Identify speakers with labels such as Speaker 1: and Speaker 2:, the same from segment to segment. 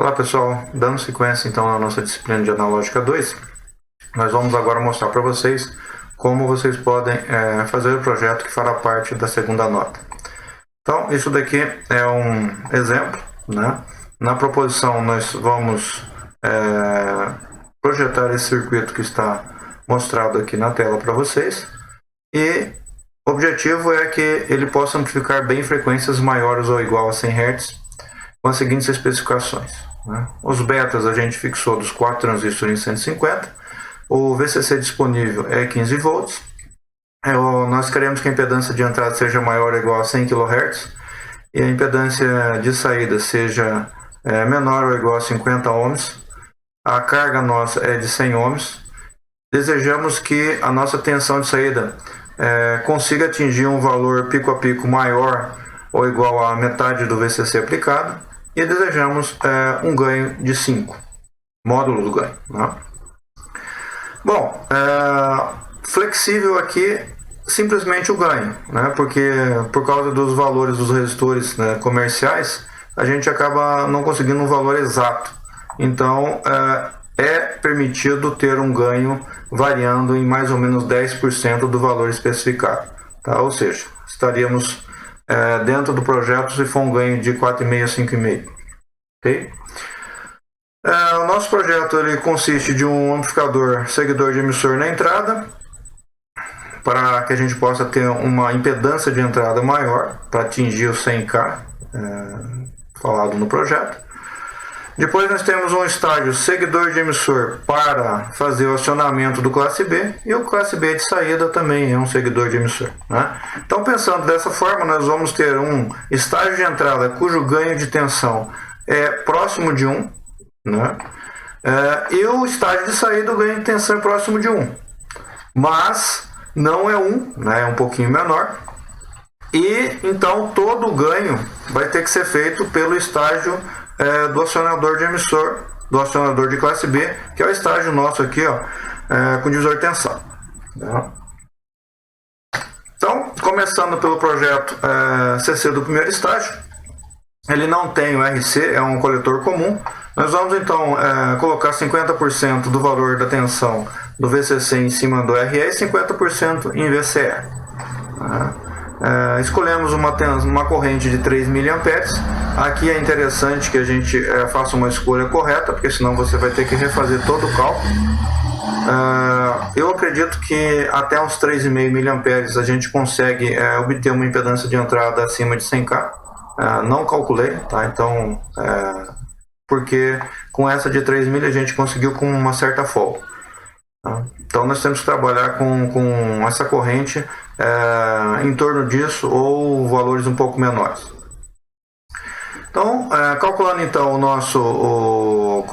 Speaker 1: Olá pessoal, dando sequência então na nossa disciplina de Analógica 2, nós vamos agora mostrar para vocês como vocês podem fazer o projeto que fará parte da segunda nota. Então, isso daqui é um exemplo, né? Na proposição nós vamos projetar esse circuito que está mostrado aqui na tela para vocês, e o objetivo é que ele possa amplificar bem frequências maiores ou igual a 100 Hz com as seguintes especificações, né? Os betas a gente fixou dos 4 transistores em 150, o VCC disponível é 15 volts, nós queremos que a impedância de entrada seja maior ou igual a 100 kHz e a impedância de saída seja menor ou igual a 50 ohms, a carga nossa é de 100 ohms, desejamos que a nossa tensão de saída consiga atingir um valor pico a pico maior ou igual a metade do VCC aplicado, e desejamos um ganho de 5, módulo do ganho, né? Bom, flexível aqui simplesmente o ganho, né? Porque por causa dos valores dos resistores, né, comerciais, a gente acaba não conseguindo um valor exato. Então é permitido ter um ganho variando em mais ou menos 10% do valor especificado, tá? Ou seja, estaríamos dentro do projeto se for um ganho de 4,5 a 5,5, ok? O nosso projeto ele consiste de um amplificador seguidor de emissor na entrada, para que a gente possa ter uma impedância de entrada maior, para atingir os 100K falado no projeto. Depois nós temos um estágio seguidor de emissor para fazer o acionamento do classe B, e o classe B de saída também é um seguidor de emissor, né? Então, pensando dessa forma, nós vamos ter um estágio de entrada cujo ganho de tensão é próximo de 1, né? E o estágio de saída, o ganho de tensão é próximo de 1, mas não é 1, né? É um pouquinho menor. E então todo o ganho vai ter que ser feito pelo estágio do acionador de emissor, do acionador de classe B, que é o estágio nosso aqui, ó, com divisor de tensão, né? Então, começando pelo projeto CC do primeiro estágio, ele não tem o RC, é um coletor comum. Nós vamos então colocar 50% do valor da tensão do VCC em cima do RE e 50% em VCE. Escolhemos uma corrente de 3 mA. Aqui é interessante que a gente faça uma escolha correta, porque senão você vai ter que refazer todo o cálculo. Eu acredito que até uns 3,5 mA a gente consegue obter uma impedância de entrada acima de 100K. Não calculei, tá? Então, porque com essa de 3.000 a gente conseguiu com uma certa folga. Então nós temos que trabalhar com essa corrente em torno disso ou valores um pouco menores. Então, calculando então o nosso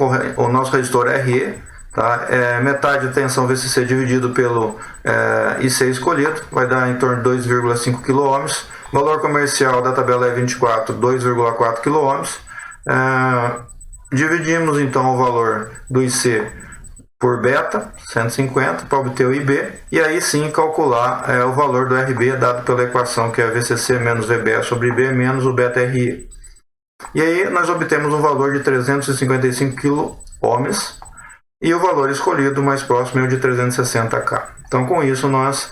Speaker 1: resistor RE, tá? Metade da tensão VCC dividido pelo IC escolhido vai dar em torno de 2,5 kΩ. Valor comercial da tabela E24, 2,4 kΩ. Dividimos então o valor do IC por beta, 150, para obter o IB, e aí sim calcular o valor do RB dado pela equação que é VCC menos VB sobre IB menos o beta RE. E aí nós obtemos um valor de 355 kΩ, e o valor escolhido mais próximo é o de 360K. Então com isso nós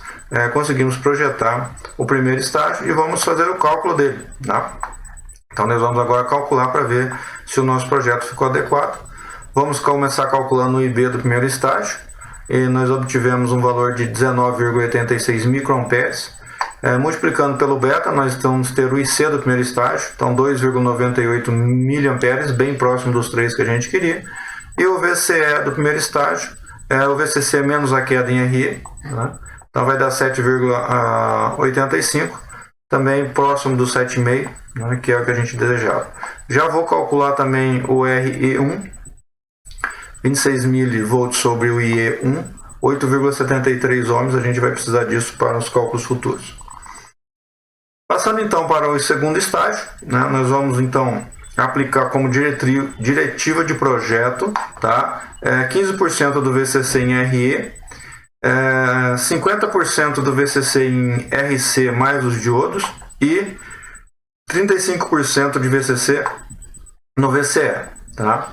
Speaker 1: conseguimos projetar o primeiro estágio e vamos fazer o cálculo dele, tá? Então nós vamos agora calcular para ver se o nosso projeto ficou adequado. Vamos começar calculando o IB do primeiro estágio, e nós obtivemos um valor de 19,86 microamperes. Multiplicando pelo beta, nós vamos ter o IC do primeiro estágio, então 2,98 miliamperes, bem próximo dos 3 que a gente queria. E o VCE do primeiro estágio é o VCC menos a queda em RE, né? Então vai dar 7,85, também próximo do 7,5, né, que é o que a gente desejava. Já vou calcular também o RE1, 26 mV sobre o IE1, 8,73 ohms, a gente vai precisar disso para os cálculos futuros. Passando então para o segundo estágio, né, nós vamos então aplicar como diretiva de projeto, tá? 15% do VCC em RE, 50% do VCC em RC mais os diodos e 35% de VCC no VCE. tá?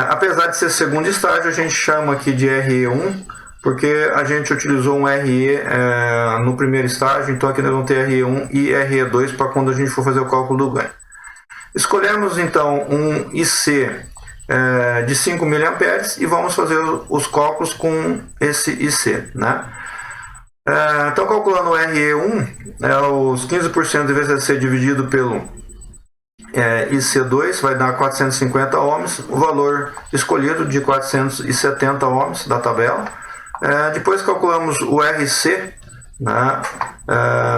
Speaker 1: Apesar de ser segundo estágio, a gente chama aqui de RE1, porque a gente utilizou um RE no primeiro estágio, então aqui nós vamos ter RE1 e RE2 para quando a gente for fazer o cálculo do ganho. Escolhemos então um IC de 5 mA e vamos fazer os cálculos com esse IC, né? Então, calculando o RE1, os 15% de VCC dividido pelo IC2 vai dar 450 ohms, o valor escolhido de 470 ohms da tabela. Depois calculamos o RC, né?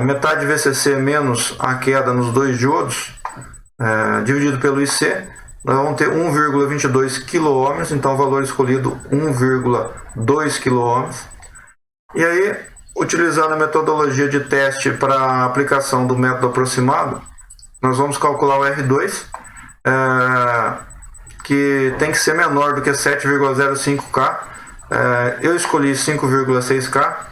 Speaker 1: Metade VCC menos a queda nos dois diodos, dividido pelo IC, nós vamos ter 1,22 kΩ, então o valor escolhido 1,2 kΩ. E aí, utilizando a metodologia de teste para a aplicação do método aproximado, nós vamos calcular o R2, que tem que ser menor do que 7,05K. Eu escolhi 5,6K.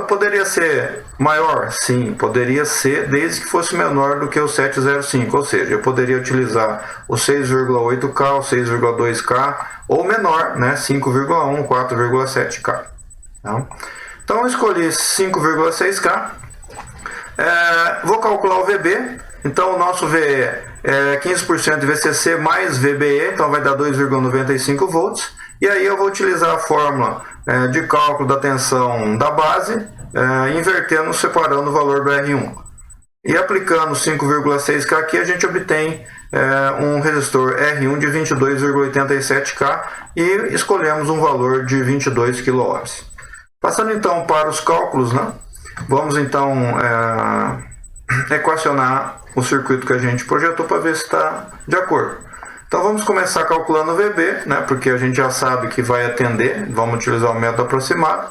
Speaker 1: Poderia ser maior? Sim, poderia ser, desde que fosse menor do que o 7,05, ou seja, eu poderia utilizar o 6,8K, o 6,2K, ou menor, né, 5,1, 4,7K. Então eu escolhi 5,6K, vou calcular o VB, então o nosso VE é 15% de VCC mais VBE, então vai dar 2,95 volts, e aí eu vou utilizar a fórmula de cálculo da tensão da base, invertendo, separando o valor do R1. E aplicando 5,6K aqui, a gente obtém um resistor R1 de 22,87K e escolhemos um valor de 22 kΩ. Passando então para os cálculos, né? Vamos então equacionar o circuito que a gente projetou para ver se está de acordo. Então vamos começar calculando o VB, né? Porque a gente já sabe que vai atender, vamos utilizar o método aproximado.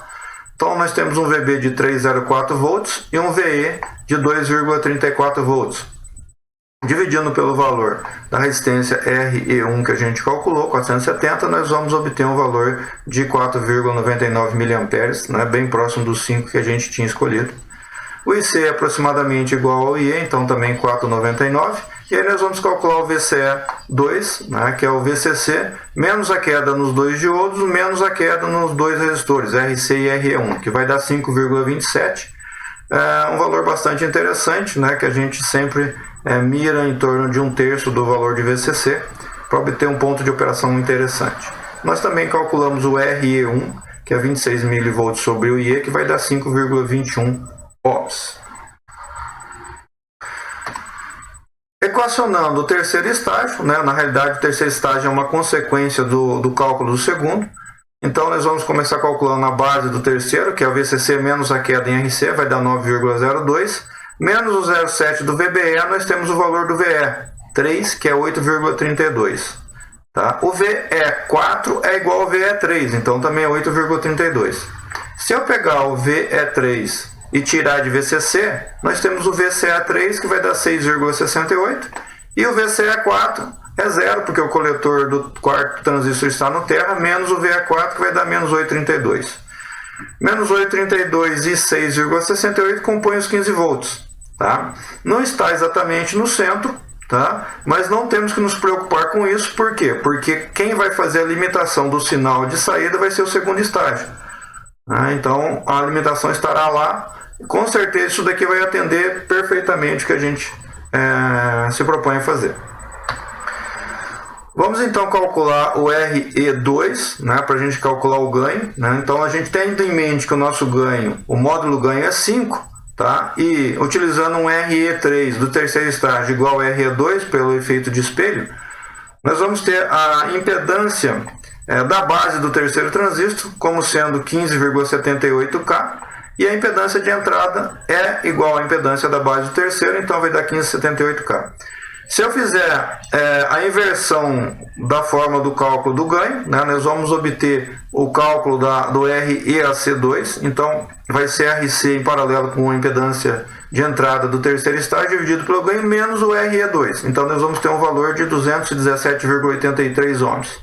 Speaker 1: Então nós temos um VB de 3,04 volts e um VE de 2,34 volts. Dividindo pelo valor da resistência RE1 que a gente calculou, 470, nós vamos obter um valor de 4,99 mA, né, bem próximo dos 5 que a gente tinha escolhido. O IC é aproximadamente igual ao IE, então também 4,99. E aí nós vamos calcular o VCE2, né, que é o VCC, menos a queda nos dois diodos, menos a queda nos dois resistores, RC e RE1, que vai dar 5,27. Um valor bastante interessante, né, que a gente sempre mira em torno de 1/3 do valor de VCC para obter um ponto de operação interessante. Nós também calculamos o RE1, que é 26 mV sobre o IE, que vai dar 5,21 ohms. Equacionando o terceiro estágio, né, na realidade o terceiro estágio é uma consequência do cálculo do segundo. Então nós vamos começar calculando a base do terceiro, que é o VCC menos a queda em RC, vai dar 9,02. Menos o 0,7 do VBE, nós temos o valor do VE, 3, que é 8,32. Tá? O VE4 é igual ao VE3, então também é 8,32. Se eu pegar o VE3 e tirar de VCC, nós temos o VCA3, que vai dar 6,68. E o VCA4 é zero, porque o coletor do quarto transistor está no terra, menos o VE4, que vai dar menos 8,32. Menos 8,32 e 6,68 compõem os 15 volts. Tá? Não está exatamente no centro, tá? Mas não temos que nos preocupar com isso. Por quê? Porque quem vai fazer a limitação do sinal de saída vai ser o segundo estágio. Então a limitação estará lá. Com certeza isso daqui vai atender perfeitamente o que a gente se propõe a fazer. Vamos então calcular o RE2, né, para a gente calcular o ganho. Né? Então a gente tendo em mente que o nosso ganho, o módulo ganho é 5. Tá? E utilizando um RE3 do terceiro estágio igual ao RE2 pelo efeito de espelho, nós vamos ter a impedância da base do terceiro transistor como sendo 15,78K e a impedância de entrada é igual à impedância da base do terceiro, então vai dar 15,78K. Se eu fizer a inversão da forma do cálculo do ganho, né, nós vamos obter o cálculo do REAC2, então vai ser RC em paralelo com a impedância de entrada do terceiro estágio dividido pelo ganho menos o RE2. Então nós vamos ter um valor de 217,83 ohms.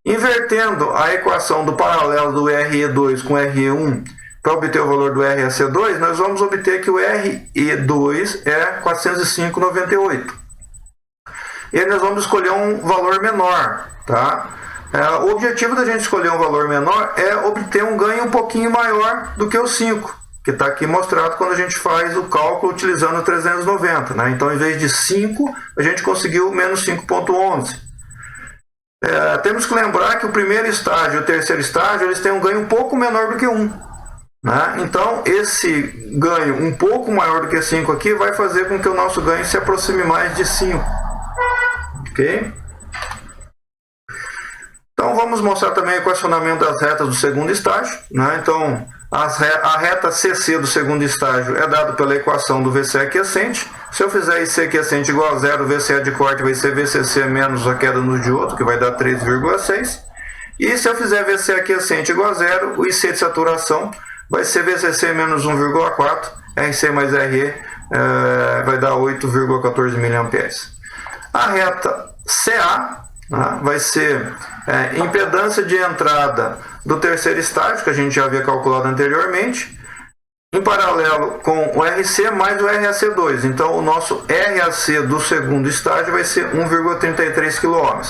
Speaker 1: Invertendo a equação do paralelo do RE2 com RE1 para obter o valor do REC2, nós vamos obter que o RE2 é 405,98. e aí nós vamos escolher um valor menor, tá? O objetivo da gente escolher um valor menor é obter um ganho um pouquinho maior do que o 5, que está aqui mostrado quando a gente faz o cálculo utilizando o 390, né? Então, em vez de 5, a gente conseguiu menos 5,11. Temos que lembrar que o primeiro estágio e o terceiro estágio eles têm um ganho um pouco menor do que 1. Né? Então, esse ganho um pouco maior do que 5 aqui vai fazer com que o nosso ganho se aproxime mais de 5. Ok? Então, vamos mostrar também o equacionamento das retas do segundo estágio. Né? Então, a reta CC do segundo estágio é dado pela equação do VC aquiescente. Se eu fizer IC aquiescente igual a zero, o VCA de corte vai ser VCC menos a queda no diodo, que vai dar 3,6. E se eu fizer VC aquiescente igual a zero, o IC de saturação vai ser VCC menos 1,4, RC mais RE vai dar 8,14 mA. A reta CA vai ser impedância de entrada do terceiro estágio, que a gente já havia calculado anteriormente, em paralelo com o RC mais o RAC2. Então, o nosso RAC do segundo estágio vai ser 1,33 kΩ.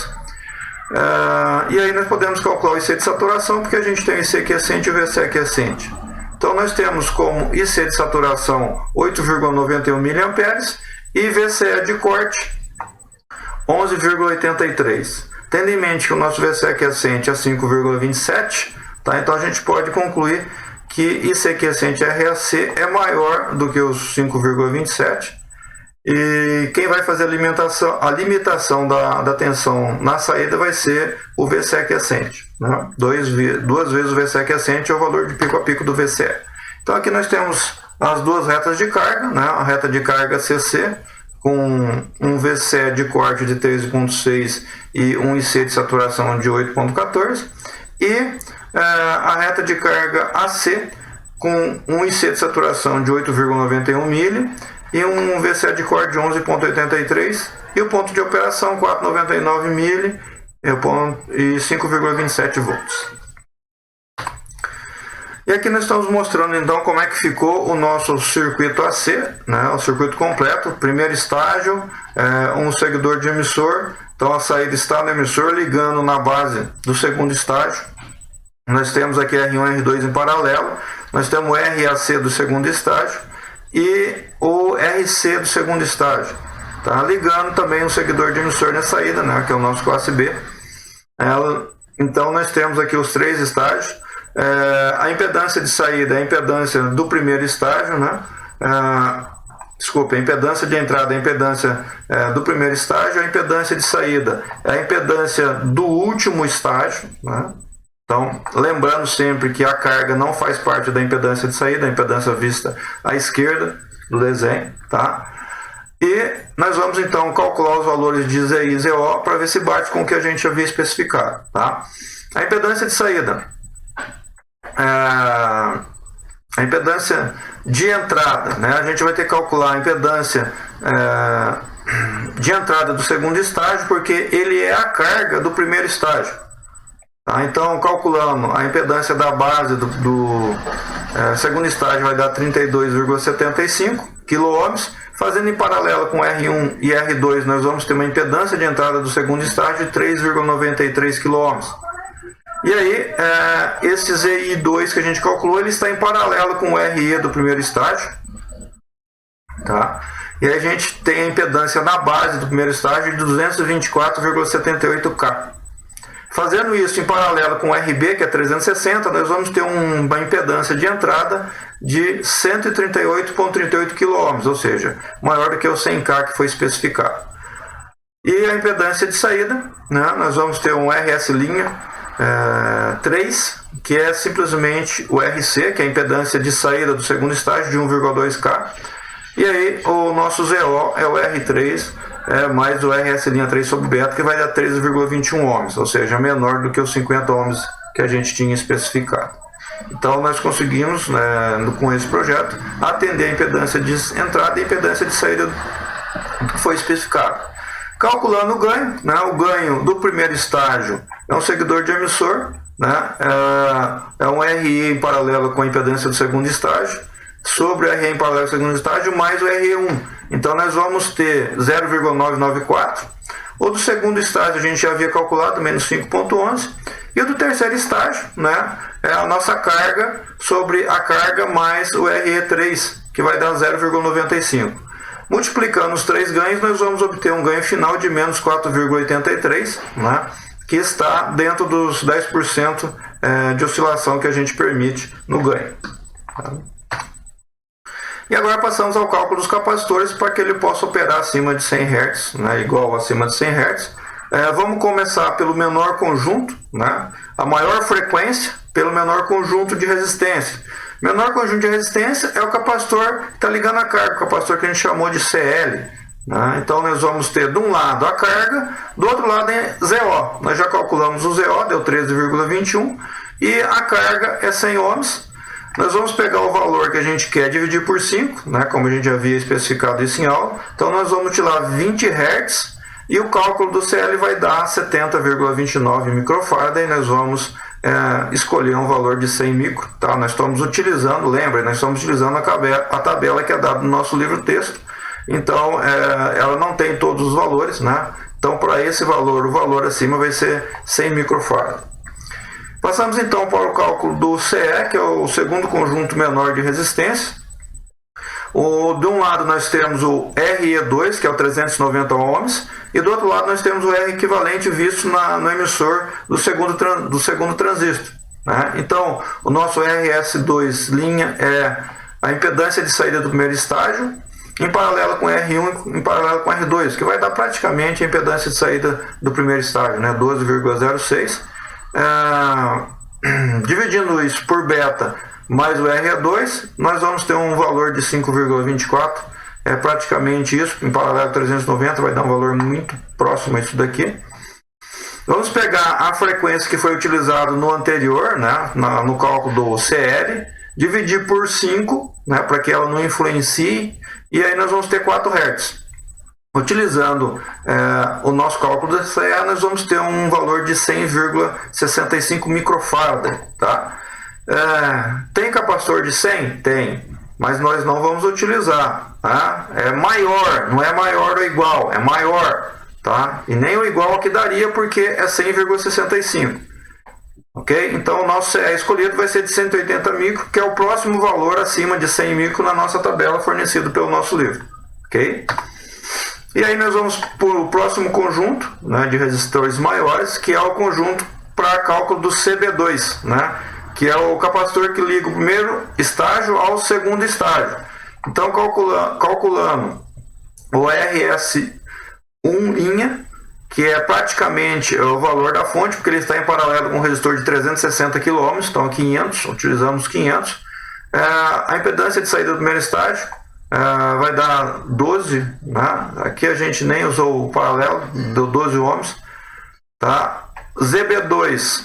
Speaker 1: E aí nós podemos calcular o IC de saturação, porque a gente tem o IC aquiescente e o VC aquiescente. Então, nós temos como IC de saturação 8,91 mA e VCE de corte 11,83. Tendo em mente que o nosso VC aquiescente é 5,27, tá? Então a gente pode concluir que IC aquiescente RAC é maior do que os 5,27. E quem vai fazer a limitação da tensão na saída vai ser o VC aquiescente. Né? Duas vezes o VC aquiescente é o valor de pico a pico do VCE. Então aqui nós temos as duas retas de carga, né? A reta de carga CC, com um VCE de corte de 13,6 e um IC de saturação de 8,14, e a reta de carga AC, com um IC de saturação de 8,91 mili e um VCE de corte de 11,83, e o ponto de operação 4,99 mili e 5,27 volts. E aqui nós estamos mostrando então como é que ficou o nosso circuito AC, né? O circuito completo. Primeiro estágio, um seguidor de emissor. Então a saída está no emissor ligando na base do segundo estágio. Nós temos aqui R1 e R2 em paralelo. Nós temos o RAC do segundo estágio e o RC do segundo estágio. Tá? Ligando também um seguidor de emissor na saída, né? Que é o nosso classe B. Então nós temos aqui os três estágios. A impedância de saída é a impedância do primeiro estágio, né? A impedância de entrada é a impedância do primeiro estágio, a impedância de saída é a impedância do último estágio, né? Então, lembrando sempre que a carga não faz parte da impedância de saída, a impedância vista à esquerda do desenho, tá? E nós vamos então calcular os valores de ZI e ZO para ver se bate com o que a gente havia especificado, tá? A impedância de saída. A impedância de entrada, né? A gente vai ter que calcular a impedância de entrada do segundo estágio, porque ele é a carga do primeiro estágio. Tá? Então, calculando a impedância da base do segundo estágio vai dar 32,75 kΩ. Fazendo em paralelo com R1 e R2, nós vamos ter uma impedância de entrada do segundo estágio de 3,93 kΩ. E aí, esse ZI2 que a gente calculou, ele está em paralelo com o RE do primeiro estágio. Tá? E aí a gente tem a impedância na base do primeiro estágio de 224,78 K. Fazendo isso em paralelo com o RB, que é 360, nós vamos ter uma impedância de entrada de 138,38 kΩ, ou seja, maior do que o 100K que foi especificado. E a impedância de saída, né, nós vamos ter um RS' 3, que é simplesmente o RC, que é a impedância de saída do segundo estágio de 1,2K. E aí o nosso ZO é o R3 mais o RS'3 sobre beta, que vai dar 13,21 ohms, ou seja, menor do que os 50 ohms que a gente tinha especificado. Então nós conseguimos, com esse projeto, atender a impedância de entrada e a impedância de saída que foi especificado. Calculando o ganho, o ganho do primeiro estágio é um seguidor de emissor, é um RE em paralelo com a impedância do segundo estágio, sobre o RE em paralelo com o segundo estágio, mais o RE1. Então nós vamos ter 0,994. O do segundo estágio a gente já havia calculado, menos 5,11. E o do terceiro estágio, né, é a nossa carga sobre a carga mais o RE3, que vai dar 0,95. Multiplicando os três ganhos, nós vamos obter um ganho final de menos 4,83, né, que está dentro dos 10% de oscilação que a gente permite no ganho. E agora passamos ao cálculo dos capacitores para que ele possa operar acima de 100 Hz, né, igual acima de 100 Hz. Vamos começar pelo menor conjunto, né, a maior frequência pelo menor conjunto de resistência. Menor conjunto de resistência é o capacitor que está ligando a carga, o capacitor que a gente chamou de CL. Né? Então nós vamos ter de um lado a carga, do outro lado é ZO. Nós já calculamos o ZO, deu 13,21, e a carga é 100 ohms. Nós vamos pegar o valor que a gente quer dividir por 5, né, como a gente já havia especificado isso em aula. Então nós vamos tirar 20 Hz e o cálculo do CL vai dar 70,29 microfarad e nós vamos escolher um valor de 100 micro. Tá? Nós estamos utilizando, lembre, nós estamos utilizando a tabela que é dada no nosso livro texto. Então ela não tem todos os valores, né? Então para esse valor, o valor acima vai ser 100 microfarad. Passamos então para o cálculo do CE, que é o segundo conjunto menor de resistência. De um lado nós temos o RE2, que é o 390 ohms, e do outro lado nós temos o R equivalente visto no emissor do segundo transistor. Né? Então o nosso RS2' é a impedância de saída do primeiro estágio, em paralelo com R1 e em paralelo com R2, que vai dar praticamente a impedância de saída do primeiro estágio, né? 12,06. Dividindo isso por beta mais o RE2, nós vamos ter um valor de 5,24. É praticamente isso, em paralelo com 390 vai dar um valor muito próximo a isso daqui. Vamos pegar a frequência que foi utilizada no anterior, né, no cálculo do CL, dividir por 5, né, para que ela não influencie, e aí nós vamos ter 4 Hz. Utilizando o nosso cálculo do CE, nós vamos ter um valor de 100,65 microfarad. Tá? Tem capacitor de 100? Tem, mas nós não vamos utilizar. Tá? É maior, não é maior ou igual, é maior. Tá? E nem o igual que daria, porque é 100,65. Ok? Então o nosso CE escolhido vai ser de 180 micro, que é o próximo valor acima de 100 micro na nossa tabela fornecida pelo nosso livro. Ok? E aí nós vamos para o próximo conjunto, né, de resistores maiores, que é o conjunto para cálculo do CB2, né, que é o capacitor que liga o primeiro estágio ao segundo estágio. Então calculando o RS1', que é praticamente o valor da fonte, porque ele está em paralelo com um resistor de 360 kΩ, então 500, utilizamos 500. A impedância de saída do primeiro estágio vai dar 12, né? Aqui a gente nem usou o paralelo, deu 12 ohms. Tá? ZB2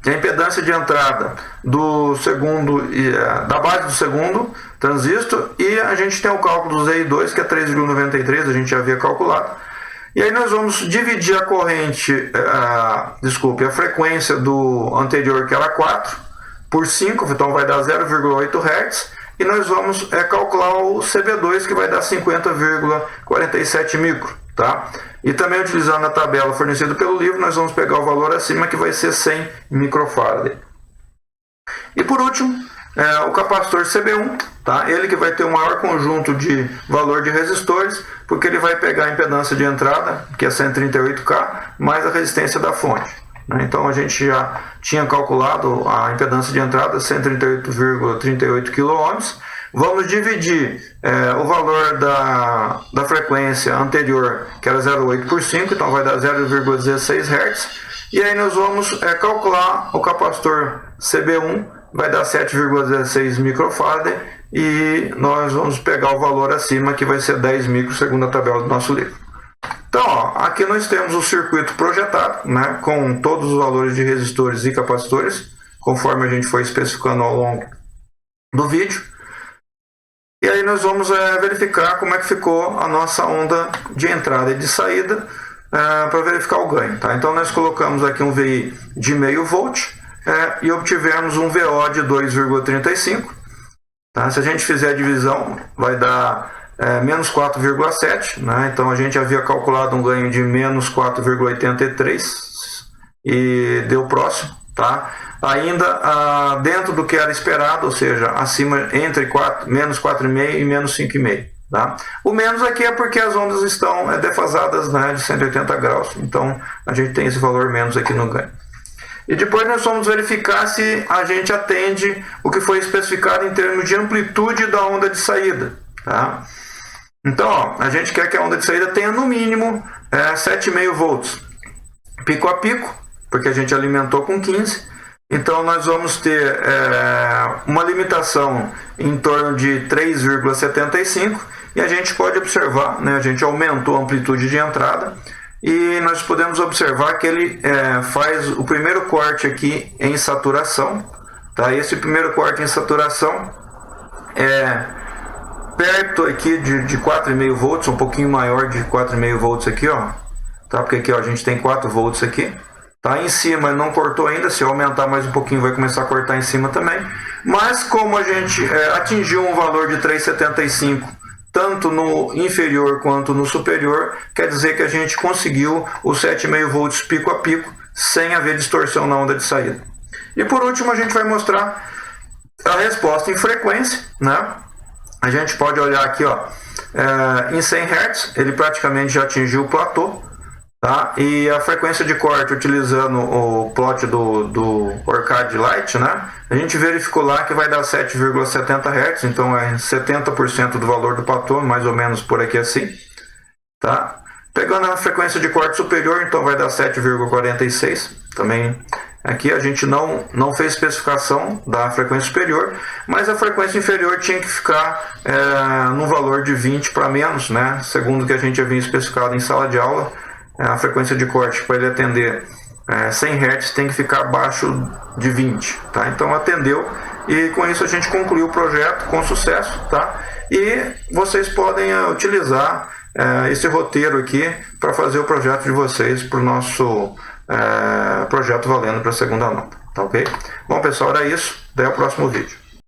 Speaker 1: tem a impedância de entrada do segundo, da base do segundo transistor, e a gente tem o cálculo do ZI2, que é 3,93, a gente já havia calculado. E aí nós vamos dividir a corrente, a frequência do anterior, que era 4, por 5, então vai dar 0,8 Hz. E nós vamos calcular o CB2, que vai dar 50,47 micro. Tá? E também utilizando a tabela fornecida pelo livro, nós vamos pegar o valor acima, que vai ser 100 microfarad. E por último, o capacitor CB1, tá? Ele que vai ter o maior conjunto de valor de resistores, porque ele vai pegar a impedância de entrada, que é 138K, mais a resistência da fonte. Então a gente já tinha calculado a impedância de entrada 138,38 kΩ. Vamos dividir o valor da frequência anterior, que era 0,8 por 5, então vai dar 0,16 Hz. E aí nós vamos calcular o capacitor CB1, vai dar 7,16 microfarad, e nós vamos pegar o valor acima, que vai ser 10 micro, segundo a tabela do nosso livro. Então, aqui nós temos o circuito projetado, né, com todos os valores de resistores e capacitores, conforme a gente foi especificando ao longo do vídeo. E aí nós vamos verificar como é que ficou a nossa onda de entrada e de saída, para verificar o ganho. Tá? Então nós colocamos aqui um VI de 0,5 volt e obtivemos um VO de 2,35. Tá? Se a gente fizer a divisão, vai dar menos 4,7, né? Então a gente havia calculado um ganho de menos 4,83 e deu próximo, tá? Ainda dentro do que era esperado, ou seja, acima entre menos 4,5 e menos 5,5. Tá? O menos aqui é porque as ondas estão defasadas, né, de 180 graus, então a gente tem esse valor menos aqui no ganho. E depois nós vamos verificar se a gente atende o que foi especificado em termos de amplitude da onda de saída. Tá? Então, ó, a gente quer que a onda de saída tenha no mínimo 7,5 volts, pico a pico, porque a gente alimentou com 15. Então nós vamos ter uma limitação em torno de 3,75 e a gente pode observar, né, a gente aumentou a amplitude de entrada e nós podemos observar que ele faz o primeiro corte aqui em saturação. Tá? Esse primeiro corte em saturação é perto aqui de 4,5 volts, um pouquinho maior de 4,5 volts aqui, ó. Tá? Porque aqui ó, a gente tem 4 volts aqui. Tá em cima, não cortou ainda, se eu aumentar mais um pouquinho vai começar a cortar em cima também. Mas como a gente atingiu um valor de 3,75, tanto no inferior quanto no superior, quer dizer que a gente conseguiu os 7,5 volts pico a pico, sem haver distorção na onda de saída. E por último a gente vai mostrar a resposta em frequência, né? A gente pode olhar aqui, ó, em 100 Hz, ele praticamente já atingiu o platô. Tá? E a frequência de corte, utilizando o plot do Orcad Lite, né? A gente verificou lá que vai dar 7,70 Hz, então é 70% do valor do platô, mais ou menos por aqui assim. Tá? Pegando a frequência de corte superior, então vai dar 7,46. Também aqui a gente não fez especificação da frequência superior, mas a frequência inferior tinha que ficar no valor de 20 para menos, né? Segundo o que a gente havia especificado em sala de aula. A frequência de corte para ele atender 100 Hz tem que ficar abaixo de 20, tá? Então atendeu e com isso a gente concluiu o projeto com sucesso, tá? E vocês podem utilizar esse roteiro aqui para fazer o projeto de vocês para o nosso projeto valendo para a segunda nota, tá ok? Bom pessoal, era isso, até o próximo vídeo.